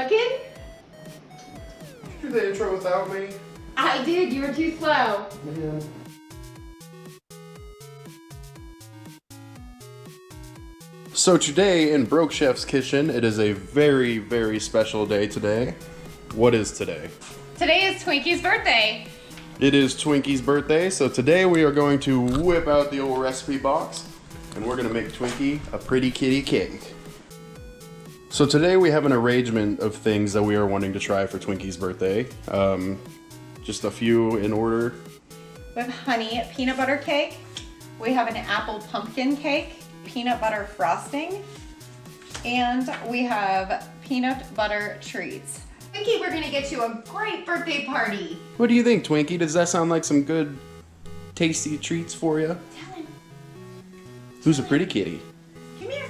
looking? Do the intro without me? I did, you were too slow. Yeah. So today in Broke Chef's kitchen, it is a very, very special day today. What is today? Today is Twinkie's birthday. It is Twinkie's birthday, so today we are going to whip out the old recipe box and we're gonna make Twinkie a pretty kitty cake. So today we have an arrangement of things that we are wanting to try for Twinkie's birthday. Just a few in order. We have honey peanut butter cake. We have an apple pumpkin cake, peanut butter frosting, and we have peanut butter treats. Twinkie, we're gonna get you a great birthday party. What do you think, Twinkie? Does that sound like some good, tasty treats for you? Tell him. Who's a pretty kitty? Come here.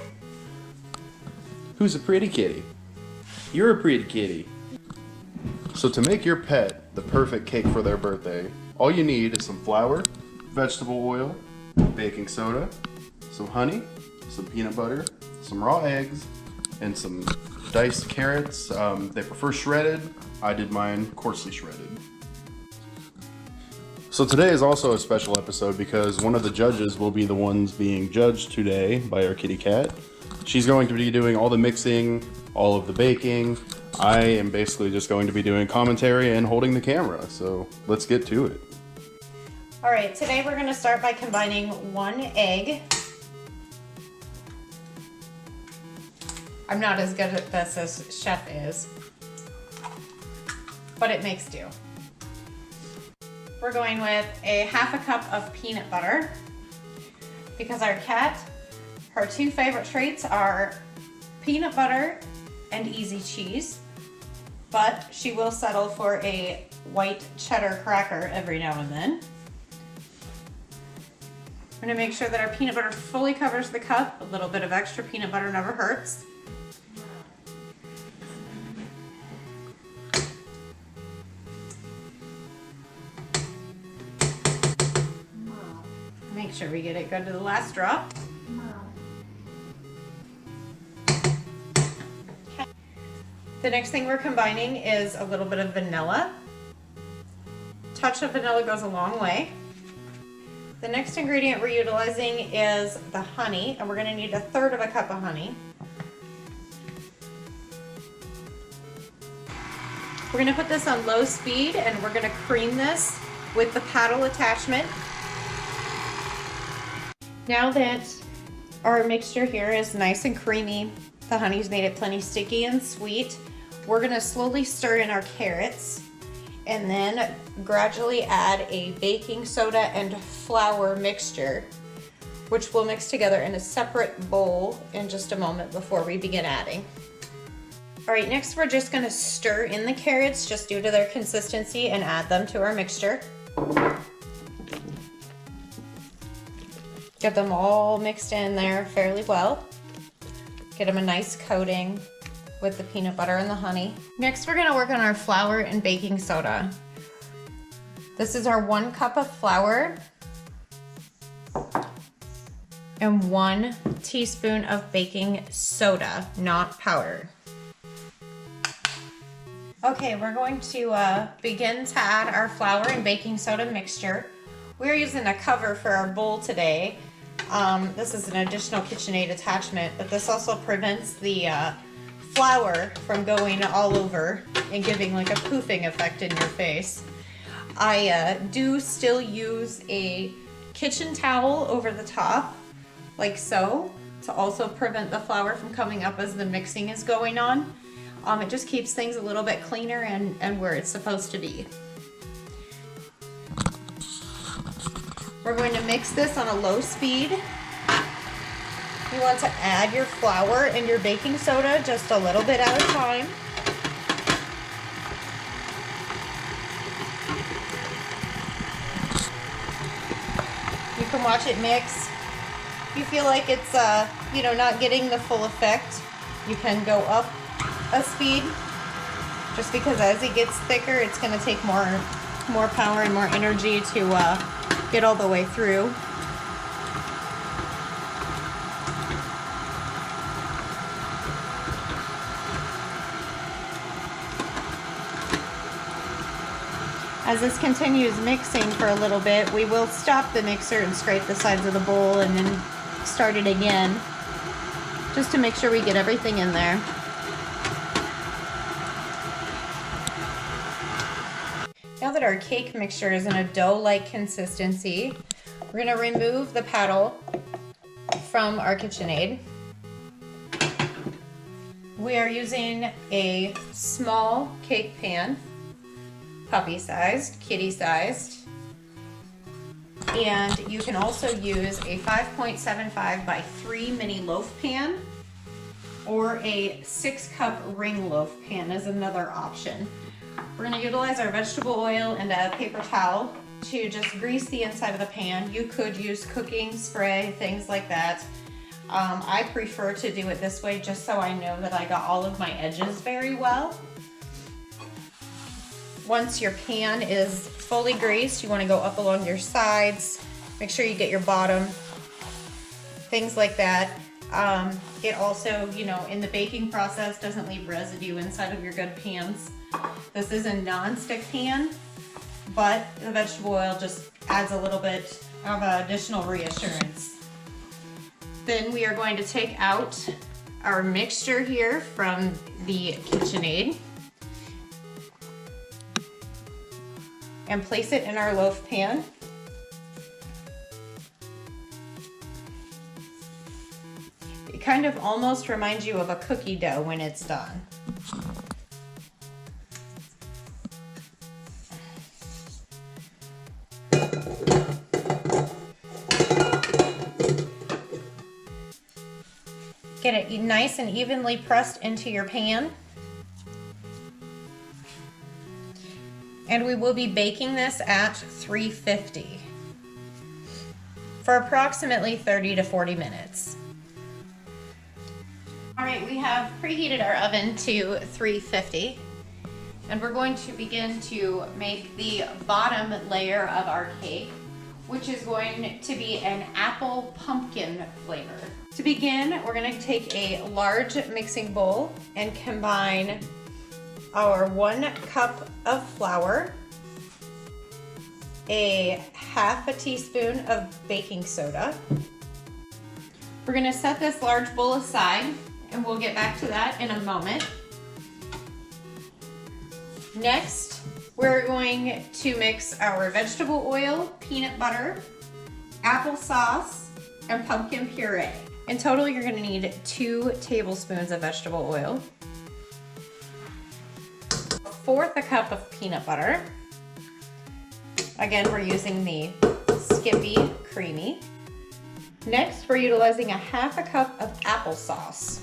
Who's a pretty kitty? You're a pretty kitty. So to make your pet the perfect cake for their birthday, all you need is some flour, vegetable oil, baking soda, some honey, some peanut butter, some raw eggs, and some diced carrots. They prefer shredded. I did mine coarsely shredded. So today is also a special episode because one of the judges will be the ones being judged today by our kitty cat. She's going to be doing all the mixing, all of the baking. I am basically just going to be doing commentary and holding the camera. So let's get to it. All right, today we're gonna start by combining 1 egg. I'm not as good at this as Chef is, but it makes do. We're going with a 1/2 cup of peanut butter because our cat, her 2 favorite treats are peanut butter and easy cheese, but she will settle for a white cheddar cracker every now and then. We're gonna make sure that our peanut butter fully covers the cup. A little bit of extra peanut butter never hurts. Make sure we get it good to the last drop. Okay. The next thing we're combining is a little bit of vanilla. Touch of vanilla goes a long way. The next ingredient we're utilizing is the honey, and we're gonna need 1/3 cup of honey. We're gonna put this on low speed and we're gonna cream this with the paddle attachment. Now that our mixture here is nice and creamy, the honey's made it plenty sticky and sweet, we're gonna slowly stir in our carrots and then gradually add a baking soda and flour mixture, which we'll mix together in a separate bowl in just a moment before we begin adding. All right, next we're just gonna stir in the carrots just due to their consistency and add them to our mixture. Get them all mixed in there fairly well. Get them a nice coating with the peanut butter and the honey. Next, we're gonna work on our flour and baking soda. This is our 1 cup of flour and 1 teaspoon of baking soda, not powder. Okay, we're going to begin to add our flour and baking soda mixture. We're using a cover for our bowl today. This is an additional KitchenAid attachment, but this also prevents the flour from going all over and giving like a poofing effect in your face. I do still use a kitchen towel over the top, like so, to also prevent the flour from coming up as the mixing is going on. It just keeps things a little bit cleaner and where it's supposed to be. We're going to mix this on a low speed. You want to add your flour and your baking soda just a little bit at a time. You can watch it mix. If you feel like it's not getting the full effect, you can go up a speed, just because as it gets thicker, it's going to take more power and more energy to get all the way through. As this continues mixing for a little bit, we will stop the mixer and scrape the sides of the bowl and then start it again, just to make sure we get everything in there. Now that our cake mixture is in a dough-like consistency, we're going to remove the paddle from our KitchenAid. We are using a small cake pan, puppy-sized, kitty-sized, and you can also use a 5.75 by 3 mini loaf pan, or a 6-cup ring loaf pan is another option. We're going to utilize our vegetable oil and a paper towel to just grease the inside of the pan. You could use cooking spray, things like that. I prefer to do it this way just so I know that I got all of my edges very well. Once your pan is fully greased, you want to go up along your sides, make sure you get your bottom, things like that. It also, you know, in the baking process doesn't leave residue inside of your good pans. This is a non-stick pan, but the vegetable oil just adds a little bit of additional reassurance. Then we are going to take out our mixture here from the KitchenAid and place it in our loaf pan. It kind of almost reminds you of a cookie dough when it's done. Get it nice and evenly pressed into your pan. And we will be baking this at 350 for approximately 30 to 40 minutes. All right, we have preheated our oven to 350, and we're going to begin to make the bottom layer of our cake, which is going to be an apple pumpkin flavor. To begin, we're going to take a large mixing bowl and combine our 1 cup of flour, a half a teaspoon of baking soda. We're going to set this large bowl aside, and we'll get back to that in a moment. Next, we're going to mix our vegetable oil, peanut butter, applesauce, and pumpkin puree. In total, you're going to need 2 tablespoons of vegetable oil, 1/4 cup of peanut butter. Again, we're using the Skippy Creamy. Next, we're utilizing a 1/2 cup of applesauce.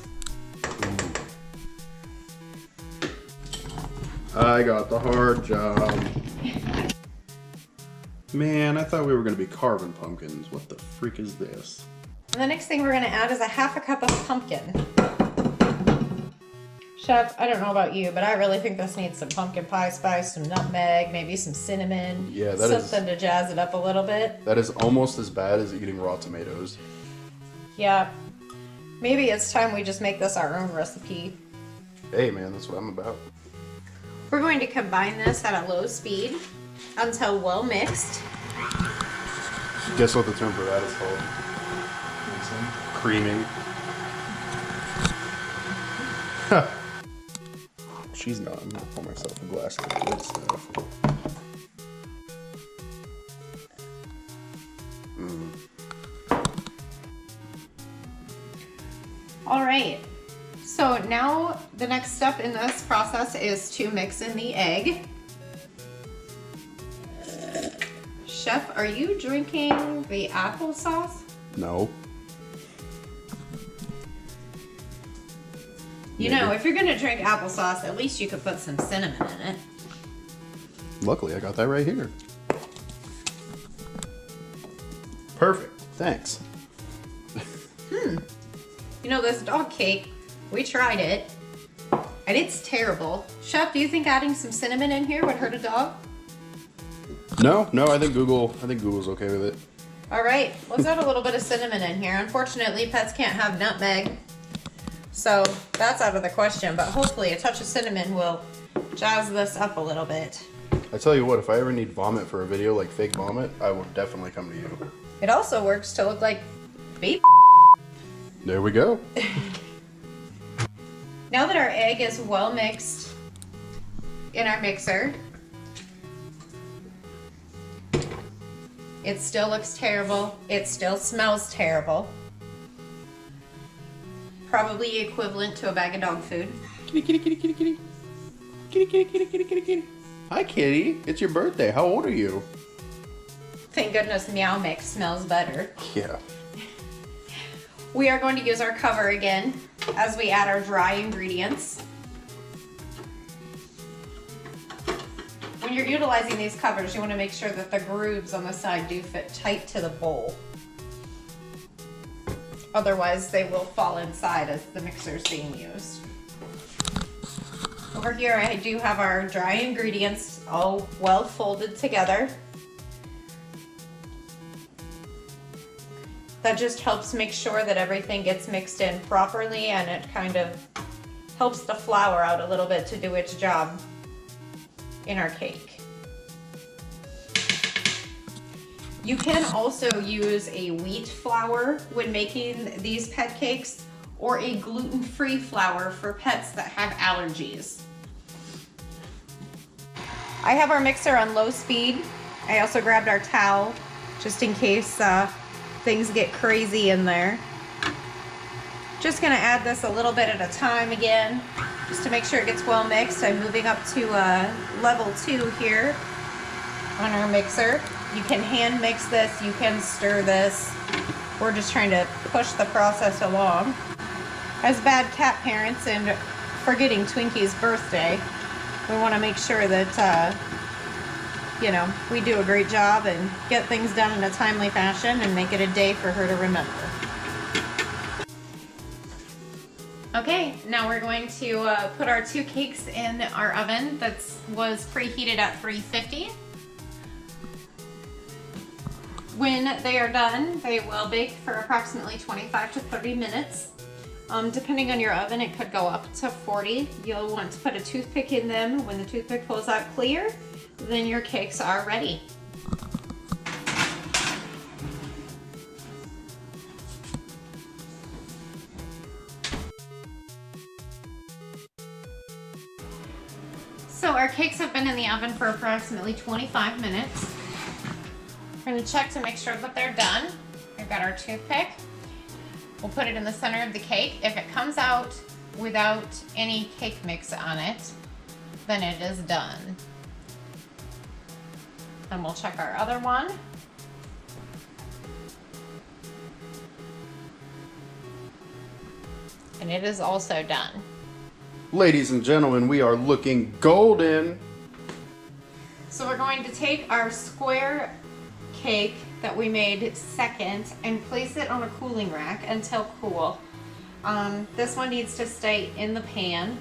I got the hard job. Man, I thought we were going to be carving pumpkins. What the freak is this? And the next thing we're going to add is a 1/2 cup of pumpkin. Chef, I don't know about you, but I really think this needs some pumpkin pie spice, some nutmeg, maybe some cinnamon. Yeah, that is something to jazz it up a little bit. That is almost as bad as eating raw tomatoes. Yeah. Maybe it's time we just make this our own recipe. Hey man, that's what I'm about. We're going to combine this at a low speed until well mixed. Guess what the term for that is called? Creaming. She's not. I'm gonna pour myself a glass of the good stuff. All right. So now the next step in this process is to mix in the egg. Chef, are you drinking the applesauce? No. You know, if you're gonna drink applesauce, at least you could put some cinnamon in it. Luckily, I got that right here. Perfect. Thanks. You know, this dog cake, we tried it, and it's terrible. Chef, do you think adding some cinnamon in here would hurt a dog? No, I think Google's okay with it. All right, let's add a little bit of cinnamon in here. Unfortunately, pets can't have nutmeg, so that's out of the question, but hopefully a touch of cinnamon will jazz this up a little bit. I tell you what, if I ever need vomit for a video, like fake vomit, I will definitely come to you. It also works to look like baby. There we go. Now that our egg is well mixed in our mixer, it still looks terrible. It still smells terrible. Probably equivalent to a bag of dog food. Kitty, kitty, kitty, kitty, kitty. Kitty, kitty, kitty, kitty, kitty, kitty. Hi, kitty. It's your birthday. How old are you? Thank goodness Meow Mix smells better. Yeah. We are going to use our cover again as we add our dry ingredients. When you're utilizing these covers, you want to make sure that the grooves on the side do fit tight to the bowl. Otherwise, they will fall inside as the mixer is being used. Over here, I do have our dry ingredients all well folded together. That just helps make sure that everything gets mixed in properly, and it kind of helps the flour out a little bit to do its job in our cake. You can also use a wheat flour when making these pet cakes, or a gluten-free flour for pets that have allergies. I have our mixer on low speed. I also grabbed our towel just in case things get crazy in there. Just gonna add this a little bit at a time again, just to make sure it gets well mixed. I'm moving up to level 2 here on our mixer. You can hand mix this, you can stir this. We're just trying to push the process along. As bad cat parents and forgetting Twinkie's birthday, we want to make sure that you know, we do a great job and get things done in a timely fashion and make it a day for her to remember. Okay, now we're going to put our 2 cakes in our oven that was preheated at 350. When they are done, they will bake for approximately 25 to 30 minutes. Depending on your oven, it could go up to 40. You'll want to put a toothpick in them. When the toothpick pulls out clear, then your cakes are ready. So our cakes have been in the oven for approximately 25 minutes. We're going to check to make sure that they're done. We've got our toothpick. We'll put it in the center of the cake. If it comes out without any cake mix on it, then it is done. And we'll check our other one. And it is also done. Ladies and gentlemen, we are looking golden. So we're going to take our square cake that we made second and place it on a cooling rack until cool. This one needs to stay in the pan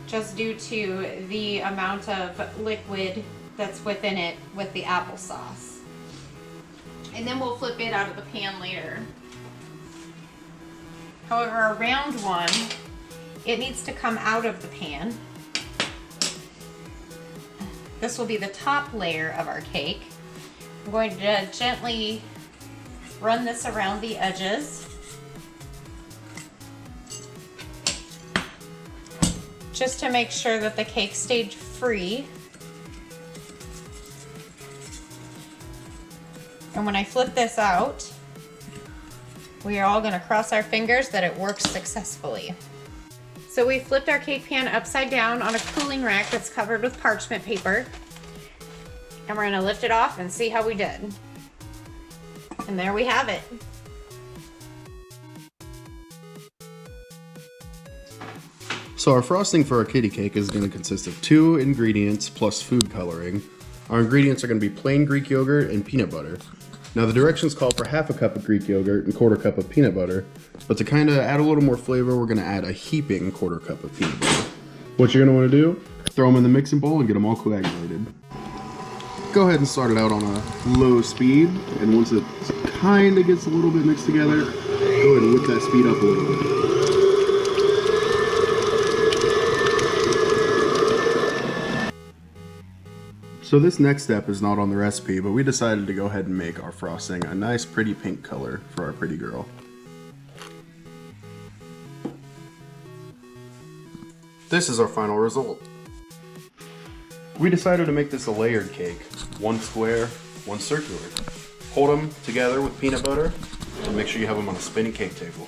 just due to the amount of liquid that's within it with the applesauce. And then we'll flip it out of the pan later. However, our round one, it needs to come out of the pan. This will be the top layer of our cake. I'm going to gently run this around the edges. Just to make sure that the cake stayed free. And when I flip this out, we are all going to cross our fingers that it works successfully. So we flipped our cake pan upside down on a cooling rack that's covered with parchment paper. And we're going to lift it off and see how we did. And there we have it. So our frosting for our kitty cake is going to consist of 2 ingredients plus food coloring. Our ingredients are going to be plain Greek yogurt and peanut butter. Now the directions call for half a cup of Greek yogurt and 1/4 cup of peanut butter, but to kind of add a little more flavor, we're going to add a heaping 1/4 cup of peanut butter. What you're going to want to do, throw them in the mixing bowl and get them all coagulated. Go ahead and start it out on a low speed, and once it kind of gets a little bit mixed together, go ahead and whip that speed up a little bit. So this next step is not on the recipe, but we decided to go ahead and make our frosting a nice pretty pink color for our pretty girl. This is our final result. We decided to make this a layered cake. One square, one circular. Hold them together with peanut butter and make sure you have them on a spinning cake table.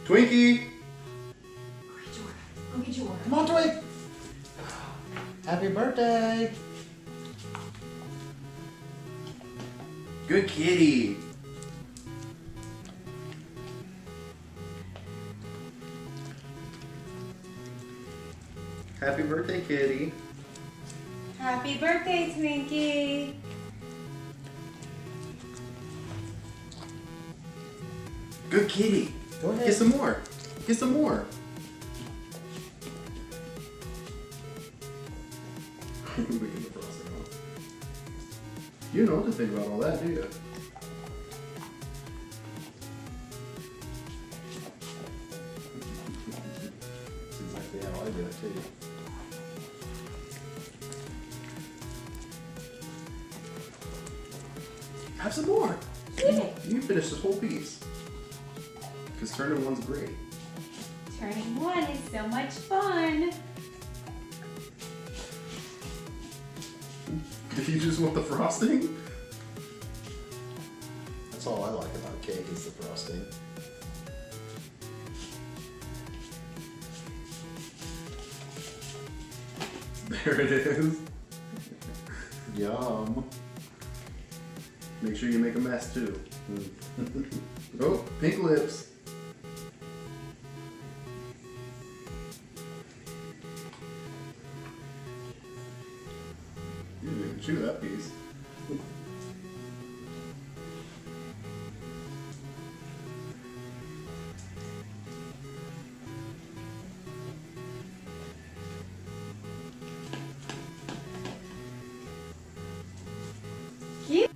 Twinkie! Go get your order. Come on, Twink! Happy birthday! Good kitty! Happy birthday, kitty! Happy birthday, Twinkie. Good kitty! Go ahead. Get some more! Get some more! You don't know what to think about all that, do you? It's exactly how I do it too. Have some more! Yeah. You can finish this whole piece. Because turning one's great. Turning one is so much fun. If you just want the frosting, That's all I like about cake is the frosting. there it is. Yum. Make sure you make a mess too. Oh, pink lips. You didn't even chew that piece. Cute.